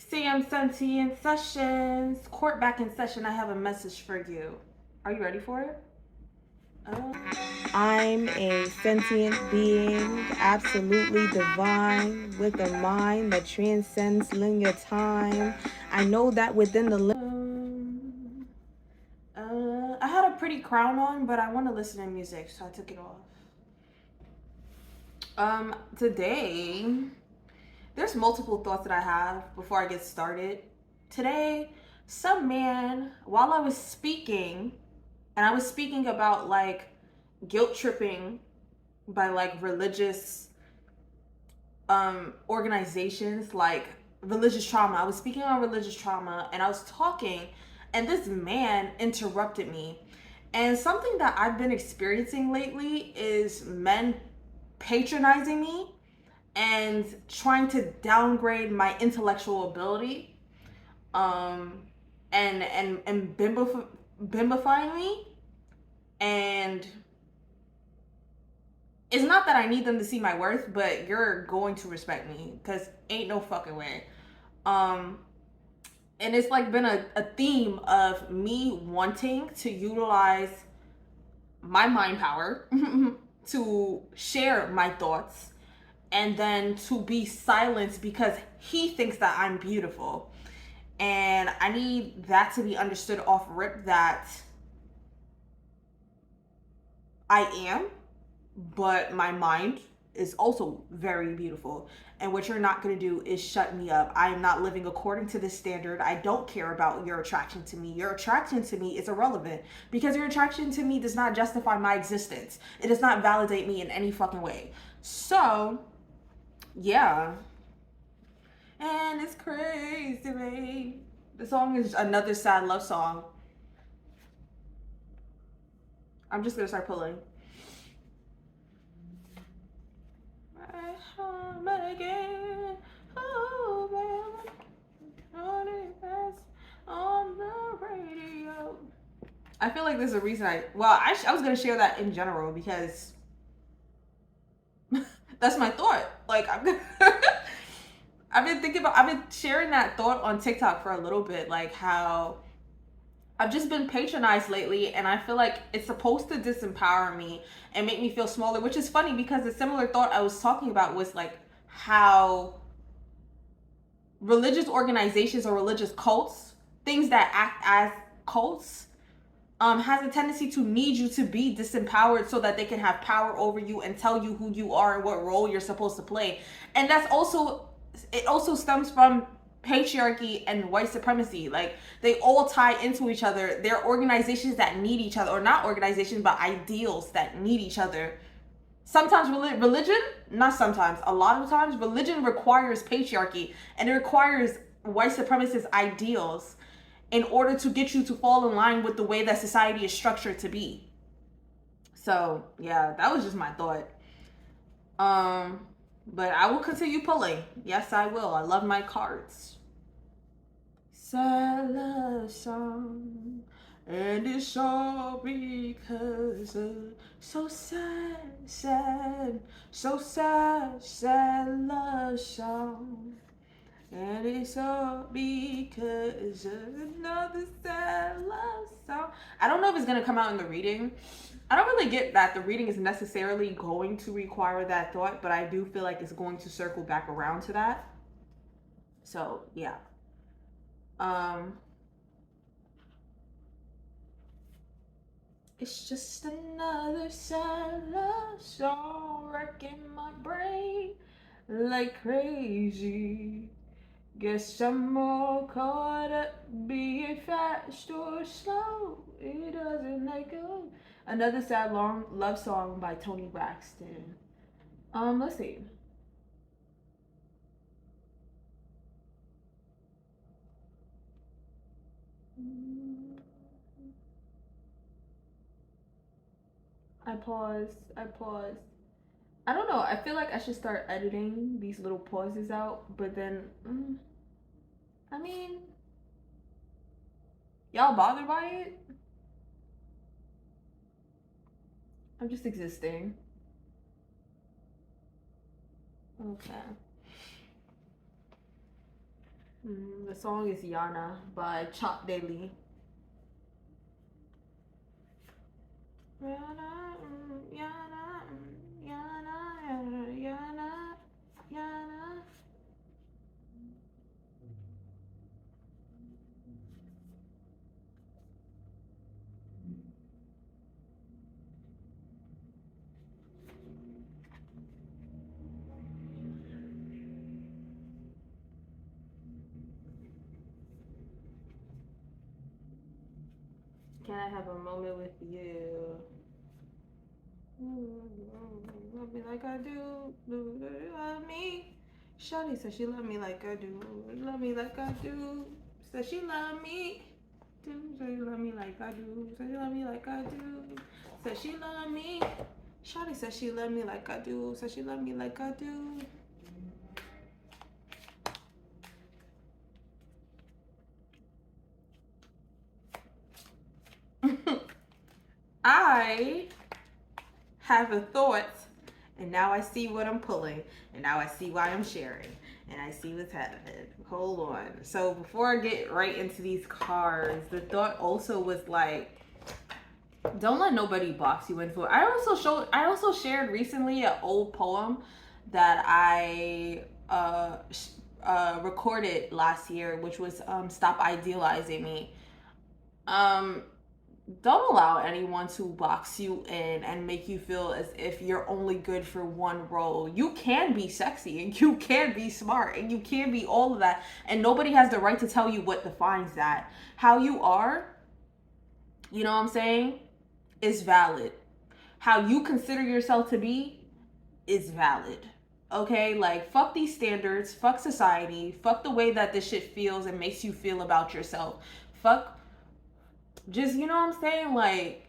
Sam Sentient Sessions. Court back in session. I have a message for you. Are you ready for it? I'm a sentient being, absolutely divine, with a mind that transcends linear time. I know that within the I had a pretty crown on, but I want to listen to music, so I took it off. Today, there's multiple thoughts that I have before I get started. Today, some man, while I was speaking, and I was speaking about like guilt tripping by like religious organizations, like religious trauma. I was speaking on religious trauma and I was talking, and this man interrupted me. And something that I've been experiencing lately is men patronizing me and trying to downgrade my intellectual ability, and bimbifying me. And it's not that I need them to see my worth, but you're going to respect me, because ain't no fucking way. And it's like been a theme of me wanting to utilize my mind power to share my thoughts, and then to be silenced because he thinks that I'm beautiful. And I need that to be understood off rip, that I am, but my mind is also very beautiful. And what you're not going to do is shut me up. I am not living according to this standard. I don't care about your attraction to me. Your attraction to me is irrelevant, because your attraction to me does not justify my existence. It does not validate me in any fucking way. So, yeah. And it's crazy, babe. The song is another sad love song. I'm just going to start pulling. On the radio. I feel like there's a reason I was gonna share that in general, because that's my thought. Like I've been sharing that thought on TikTok for a little bit, like how I've just been patronized lately, and I feel like it's supposed to disempower me and make me feel smaller, which is funny because the similar thought I was talking about was like how religious organizations or religious cults, things that act as cults, has a tendency to need you to be disempowered so that they can have power over you and tell you who you are and what role you're supposed to play. And it also stems from patriarchy and white supremacy. Like, they all tie into each other. They're organizations that need each other, or not organizations, but ideals that need each other. Sometimes religion, not sometimes, a lot of times, religion requires patriarchy, and it requires white supremacist ideals in order to get you to fall in line with the way that society is structured to be. So yeah, that was just my thought. But I will continue pulling. Yes, I will. I love my cards. Sad love song, and it's all because of so sad, sad, so sad, sad love song. And it's all because of another sad love song. I don't know if it's going to come out in the reading. I don't really get that the reading is necessarily going to require that thought, but I do feel like it's going to circle back around to that. So, yeah. It's just another sad love song wrecking my brain like crazy. Guess I'm more caught up being fast or slow. It doesn't echo. Another sad long love song by Toni Braxton. Let's see. I paused. I don't know. I feel like I should start editing these little pauses out, but then, I mean, y'all bothered by it? I'm just existing. Okay. The song is Yana by Chop Daily. Yana, Yana, Yana, Yana, Yana. Can I have a moment with you? Love me like I do. Love me. Shawty said she love me like I do. Love me like I do. Said she love me. Say she love me like I do. Said she love me like I do. Said she love me. Shawty said she love me like I do. Said she love me like I do. I have a thought, and now I see what I'm pulling, and now I see why I'm sharing, and I see what's happening. Hold on. So before I get right into these cards, the thought also was like, don't let nobody box you into it. I also shared recently an old poem that I recorded last year, which was "Stop Idealizing Me." Don't allow anyone to box you in and make you feel as if you're only good for one role. You can be sexy and you can be smart and you can be all of that, and nobody has the right to tell you what defines that. How you are, you know what I'm saying, is valid. How you consider yourself to be is valid. Okay, like fuck these standards, fuck society, fuck the way that this shit feels and makes you feel about yourself. Fuck, just, you know what I'm saying? Like,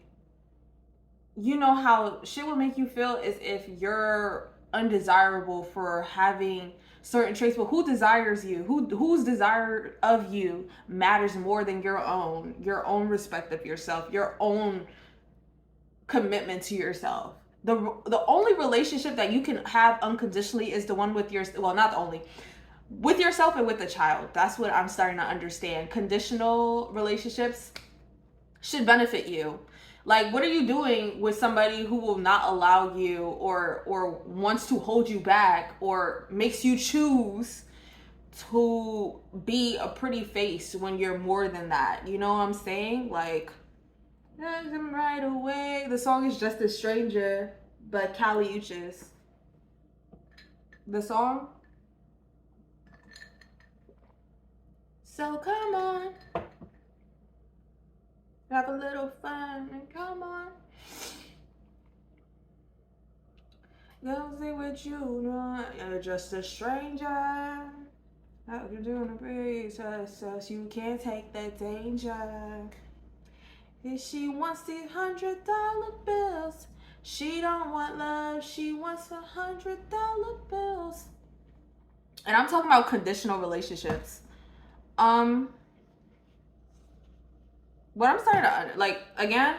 you know how shit will make you feel as if you're undesirable for having certain traits, but who desires you? Whose desire of you matters more than your own respect of yourself, your own commitment to yourself. The only relationship that you can have unconditionally is the one with your, well, not the only, with yourself and with the child. That's what I'm starting to understand. Conditional relationships should benefit you. Like, what are you doing with somebody who will not allow you or wants to hold you back or makes you choose to be a pretty face when you're more than that? You know what I'm saying? Like, him right away. The song is Just a Stranger, but Kali Uchis. The song. So come on, have a little fun and come on. Go see what you want. You're just a stranger. How you doing a breeze? So you can't take the danger. If she wants these $100 bills, she don't want love. She wants $100 bills. And I'm talking about conditional relationships. What I'm starting to, like, again,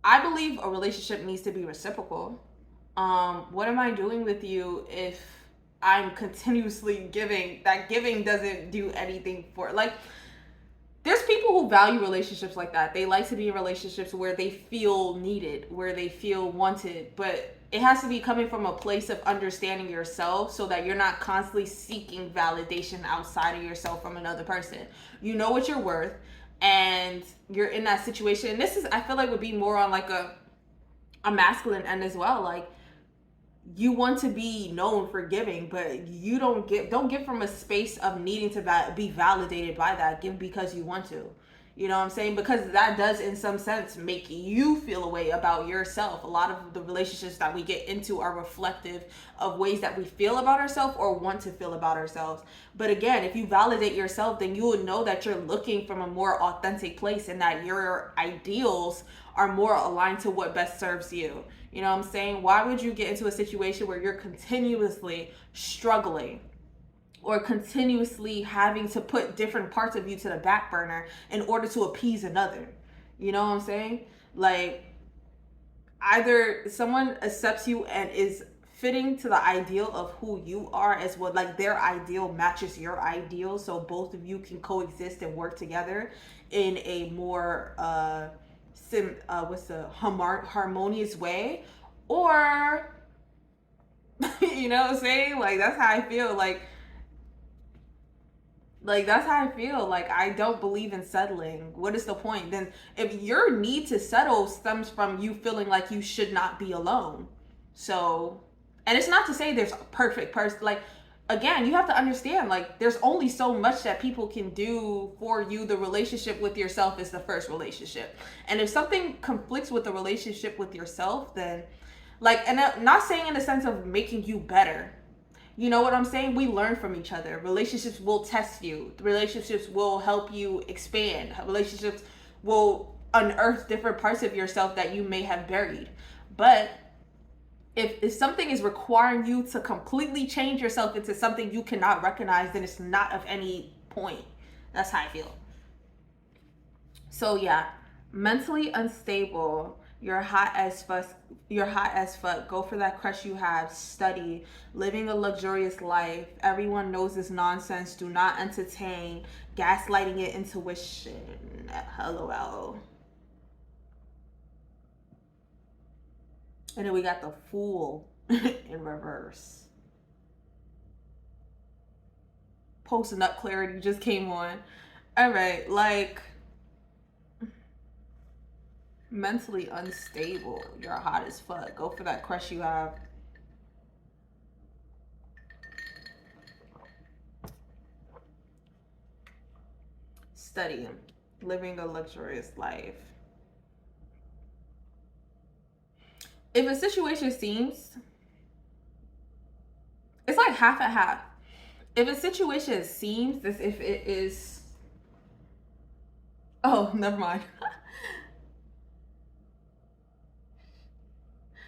I believe a relationship needs to be reciprocal. What am I doing with you if I'm continuously giving? That giving doesn't do anything for, like, there's people who value relationships like that. They like to be in relationships where they feel needed, where they feel wanted, but it has to be coming from a place of understanding yourself so that you're not constantly seeking validation outside of yourself from another person. You know what you're worth, and you're in that situation. And this is, I feel like, would be more on like a masculine end as well. Like, you want to be known for giving, but you don't give from a space of needing to be validated by that. Give because you want to. You know what I'm saying? Because that does, in some sense, make you feel a way about yourself. A lot of the relationships that we get into are reflective of ways that we feel about ourselves or want to feel about ourselves. But again, if you validate yourself, then you will know that you're looking from a more authentic place and that your ideals are more aligned to what best serves you. You know what I'm saying? Why would you get into a situation where you're continuously struggling or continuously having to put different parts of you to the back burner in order to appease another? You know what I'm saying? Like, either someone accepts you and is fitting to the ideal of who you are as well, like their ideal matches your ideal, so both of you can coexist and work together in a more harmonious way. Or you know what I'm saying? Like that's how I feel. Like that's how I feel. Like I don't believe in settling. What is the point? Then if your need to settle stems from you feeling like you should not be alone. So, and it's not to say there's a perfect person. Like again, you have to understand like there's only so much that people can do for you. The relationship with yourself is the first relationship. And if something conflicts with the relationship with yourself, then like, and I'm not saying in the sense of making you better. You know what I'm saying? We learn from each other. Relationships will test you. Relationships will help you expand. Relationships will unearth different parts of yourself that you may have buried. But if something is requiring you to completely change yourself into something you cannot recognize, then it's not of any point. That's how I feel. So yeah, mentally unstable. You're hot as fuck. You're hot as fuck. Go for that crush you have. Study. Living a luxurious life. Everyone knows this nonsense. Do not entertain. Gaslighting it intuition. LOL. And then we got the fool in reverse. Posting up clarity just came on. All right, like mentally unstable. You're hot as fuck. Go for that crush you have. Studying. Living a luxurious life. If a situation seems, it's like half and half. If a situation seems as if it is, oh, never mind.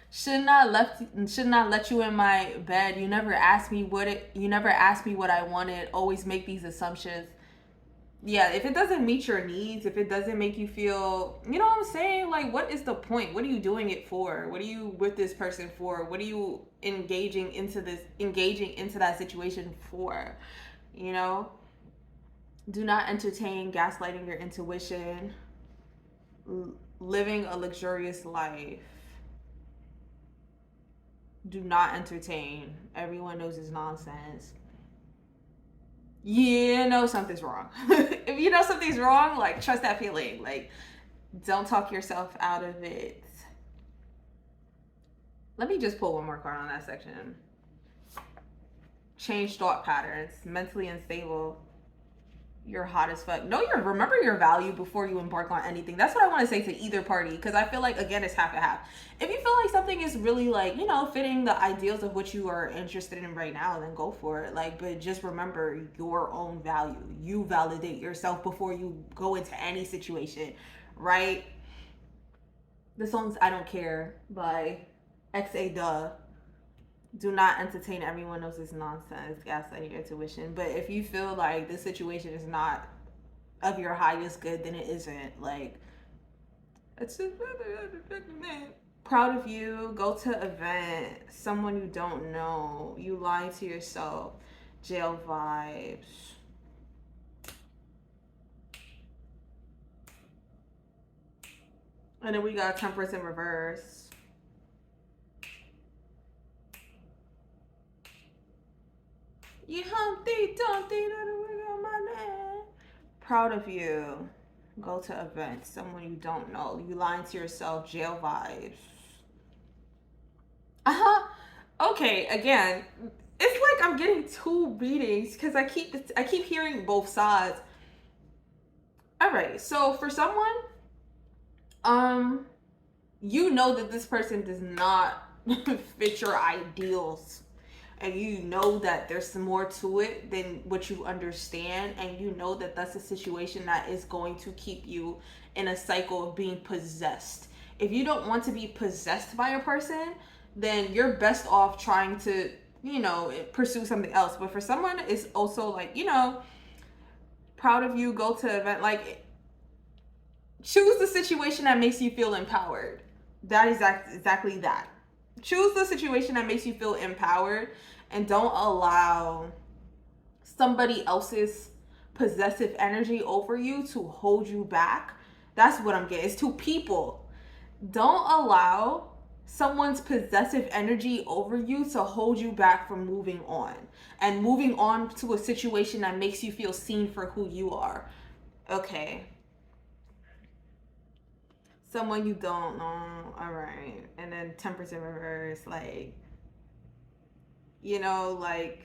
Should not let you in my bed. You never asked me what I wanted. Always make these assumptions. Yeah, if it doesn't meet your needs, if it doesn't make you feel, you know what I'm saying? Like, what is the point? What are you doing it for? What are you with this person for? What are you engaging into that situation for? You know? Do not entertain gaslighting your intuition. Living a luxurious life. Do not entertain. Everyone knows it's nonsense. You know something's wrong. If you know something's wrong, like trust that feeling. Like don't talk yourself out of it. Let me just pull one more card on that section. Change thought patterns. Mentally unstable. You're hot as fuck. Remember your value before you embark on anything. That's what I want to say to either party, because I feel like again it's half and half. If you feel like something is really like, you know, fitting the ideals of what you are interested in right now, then go for it. Like, but just remember your own value. You validate yourself before you go into any situation, right? The song's I Don't Care by XA. Do not entertain. Everyone knows this nonsense. Gaslighting your intuition. But if you feel like this situation is not of your highest good, then it isn't. Like, it's just proud of you. Go to event. Someone you don't know. You lying to yourself. Jail vibes. And then we got temperance in reverse. You Humpty Dumpty, my name. Proud of you. Go to events. Someone you don't know. You lying to yourself. Jail vibes. Okay, again, it's like I'm getting two readings because I keep hearing both sides. All right, so for someone, you know that this person does not fit your ideals, and you know that there's some more to it than what you understand, and you know that that's a situation that is going to keep you in a cycle of being possessed. If you don't want to be possessed by a person, then you're best off trying to, you know, pursue something else. But for someone, it's also like, you know, proud of you, go to event, like choose the situation that makes you feel empowered. That is exactly that. Choose the situation that makes you feel empowered, and don't allow somebody else's possessive energy over you to hold you back. That's what I'm getting. It's to people. Don't allow someone's possessive energy over you to hold you back from moving on and moving on to a situation that makes you feel seen for who you are. Okay. Someone you don't know. All right. And then 10% reverse. Like, like,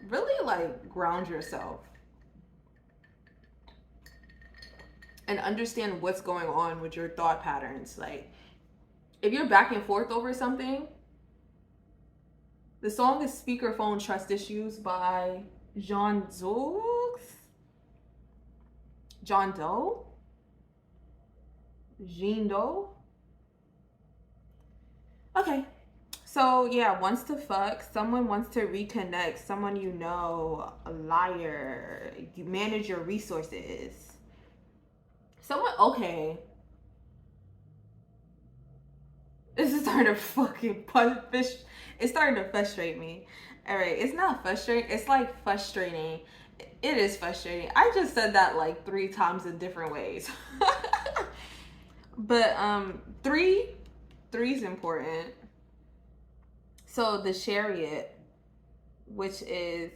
really, like, ground yourself and understand what's going on with your thought patterns. Like, if you're back and forth over something, the song is Speakerphone Trust Issues by John Doe. John Doe? Jean Doe? Okay. So, yeah, wants to fuck. Someone wants to reconnect. Someone you know, a liar. You manage your resources. Someone, okay. This is starting to fucking fish. It's starting to frustrate me. All right, it's not frustrating. It's like frustrating. It is frustrating. I just said that like 3 times in different ways. But three is important. So the chariot, which is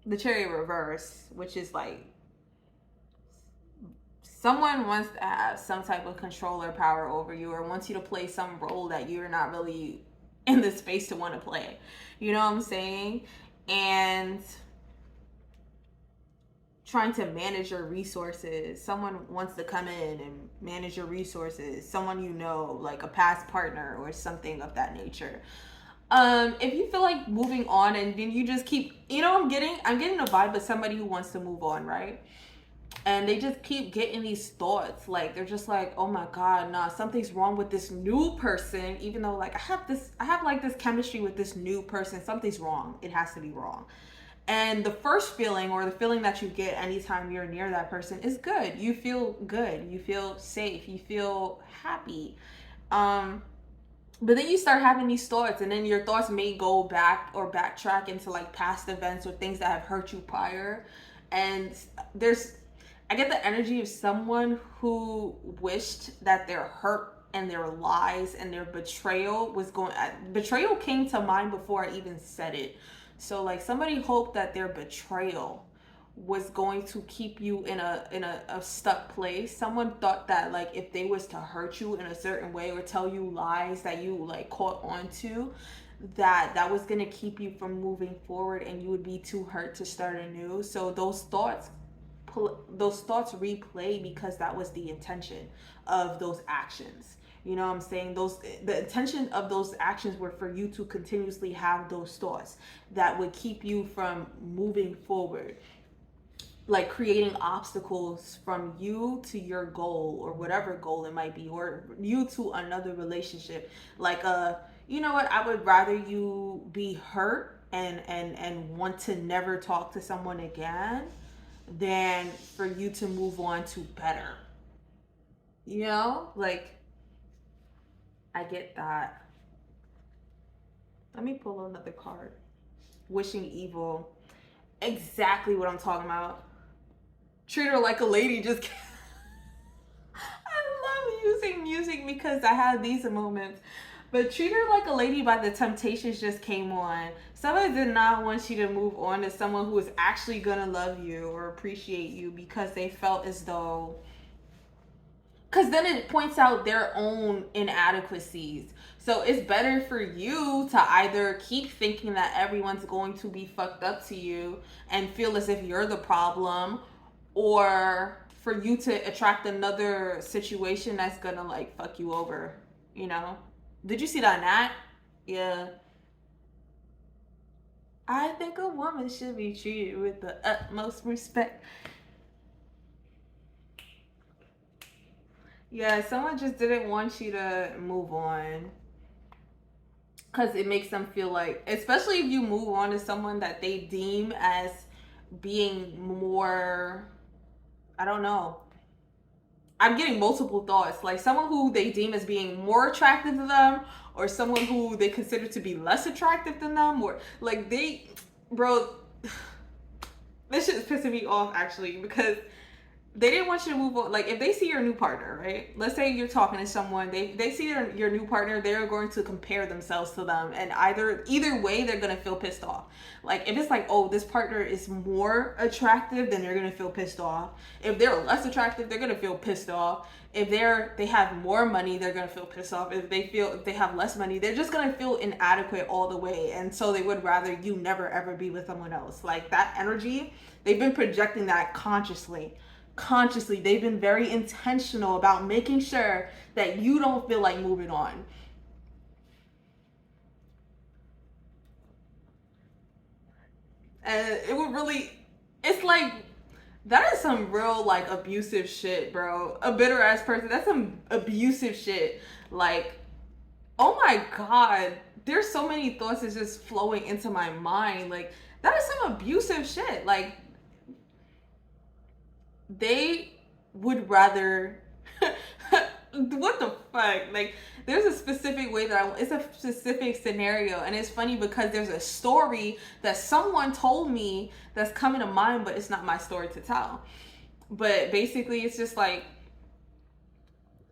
the chariot reverse, which is like someone wants to have some type of control or power over you, or wants you to play some role that you're not really in the space to want to play. You know what I'm saying? And trying to manage your resources. Someone wants to come in and manage your resources. Someone you know, like a past partner or something of that nature. If you feel like moving on and then you just keep, I'm getting a vibe of somebody who wants to move on, right? And they just keep getting these thoughts, like they're just like, oh my god, nah, something's wrong with this new person. Even though like I have like this chemistry with this new person, something's wrong. It has to be wrong. And the first feeling, or the feeling that you get anytime you're near that person, is good. You feel good, you feel safe, you feel happy. But then you start having these thoughts, and then your thoughts may go back or backtrack into like past events or things that have hurt you prior. And I get the energy of someone who wished that their hurt and their lies and their betrayal betrayal came to mind before I even said it. So like somebody hoped that their betrayal was going to keep you in a stuck place. Someone thought that like if they was to hurt you in a certain way or tell you lies that you like caught on to, that was going to keep you from moving forward and you would be too hurt to start anew. So those thoughts replay because that was the intention of those actions. You know what I'm saying? The intention of those actions were for you to continuously have those thoughts that would keep you from moving forward, like creating obstacles from you to your goal or whatever goal it might be, or you to another relationship. Like you know what, I would rather you be hurt and want to never talk to someone again than for you to move on to better. Like, I get that. Let me pull another card. Wishing evil. Exactly what I'm talking about. Treat her like a lady. Just I love using music because I have these moments. But Treat Her Like a Lady by The Temptations just came on. Somebody did not want you to move on to someone who is actually gonna love you or appreciate you because they felt as though, because then it points out their own inadequacies. So it's better for you to either keep thinking that everyone's going to be fucked up to you and feel as if you're the problem, or for you to attract another situation that's gonna like fuck you over, you know? Did you see that, Nat? Yeah. I think a woman should be treated with the utmost respect. Yeah, someone just didn't want you to move on because it makes them feel like, especially if you move on to someone that they deem as being more I don't know. I'm getting multiple thoughts. Like someone who they deem as being more attractive to them, or someone who they consider to be less attractive than them, or like they, bro, this shit is pissing me off actually because they didn't want you to move on. Like if they see your new partner, right? Let's say you're talking to someone, they see your new partner, they're going to compare themselves to them, and either way they're gonna feel pissed off. Like if it's like, oh, this partner is more attractive, then they're gonna feel pissed off. If they're less attractive, they're gonna feel pissed off. If they have more money, they're gonna feel pissed off. If they have less money, they're just gonna feel inadequate all the way, and so they would rather you never ever be with someone else. Like that energy, they've been projecting that consciously. They've been very intentional about making sure that you don't feel like moving on. And it would really, it's like, that is some real like abusive shit, bro. A bitter ass person, that's some abusive shit. Like, oh my god, there's so many thoughts that's just flowing into my mind. Like, that is some abusive shit. Like, they would rather what the fuck? Like, there's a specific way that it's a specific scenario, and it's funny because there's a story that someone told me that's coming to mind, but it's not my story to tell. But basically, it's just like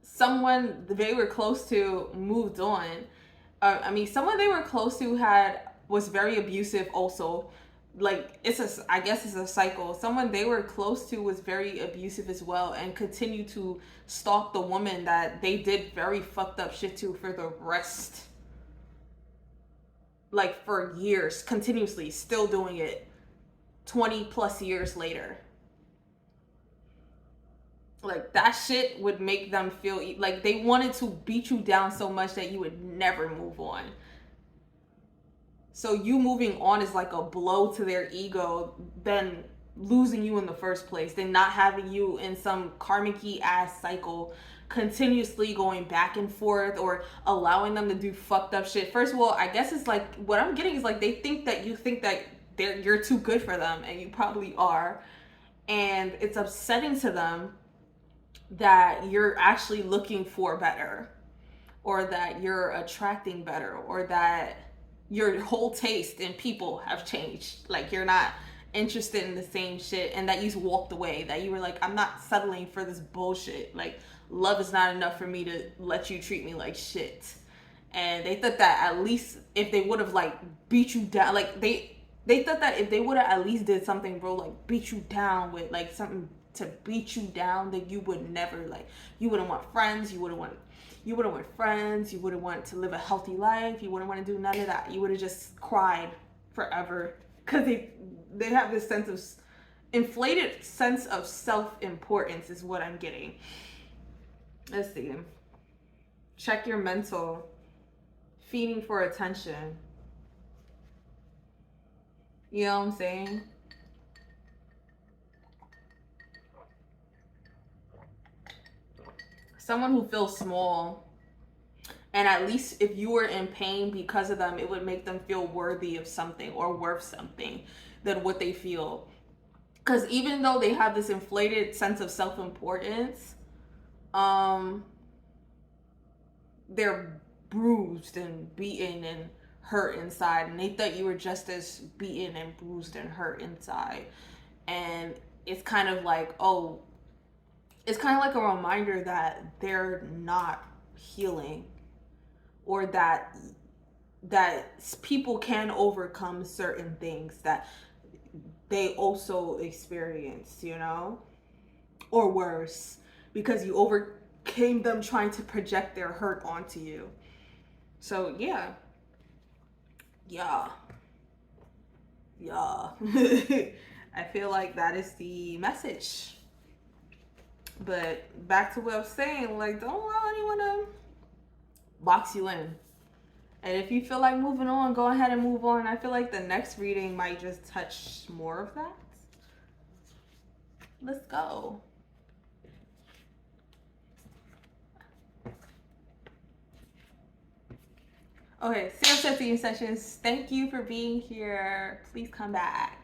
someone they were close to moved on. Someone they were close to was very abusive also. Like I guess it's a cycle. Someone they were close to was very abusive as well, and continued to stalk the woman that they did very fucked up shit to for the rest, like for years, continuously, still doing it 20 plus years later. Like that shit would make them feel like they wanted to beat you down so much that you would never move on. So you moving on is like a blow to their ego than losing you in the first place, than not having you in some karmic-y ass cycle, continuously going back and forth, or allowing them to do fucked up shit. First of all, I guess it's like what I'm getting is like they think that you think that you're too good for them, and you probably are, and it's upsetting to them that you're actually looking for better, or that you're attracting better, or that your whole taste in people have changed. Like you're not interested in the same shit, and that you walked away, that you were like, I'm not settling for this bullshit. Like love is not enough for me to let you treat me like shit. And they thought that at least if they would have like beat you down, like they thought that if they would have at least did something, bro, like beat you down with like something to beat you down, that you would never, like, you wouldn't want friends, you wouldn't want friends, you wouldn't want to live a healthy life, you wouldn't want to do none of that. You would have just cried forever, because they have this sense of inflated sense of self-importance is what I'm getting. Let's see. Check your mental. Feeding for attention. You know what I'm saying? Someone who feels small, and at least if you were in pain because of them, it would make them feel worthy of something or worth something than what they feel. Because even though they have this inflated sense of self-importance, they're bruised and beaten and hurt inside, and they thought you were just as beaten and bruised and hurt inside. And it's kind of like, oh, it's kind of like a reminder that they're not healing, or that people can overcome certain things that they also experience, you know, or worse, because you overcame them trying to project their hurt onto you. So yeah. I feel like that is the message. But back to what I was saying, like, don't allow anyone to box you in. And if you feel like moving on, go ahead and move on. I feel like the next reading might just touch more of that. Let's go. Okay, Sam Sexy Sessions, thank you for being here. Please come back.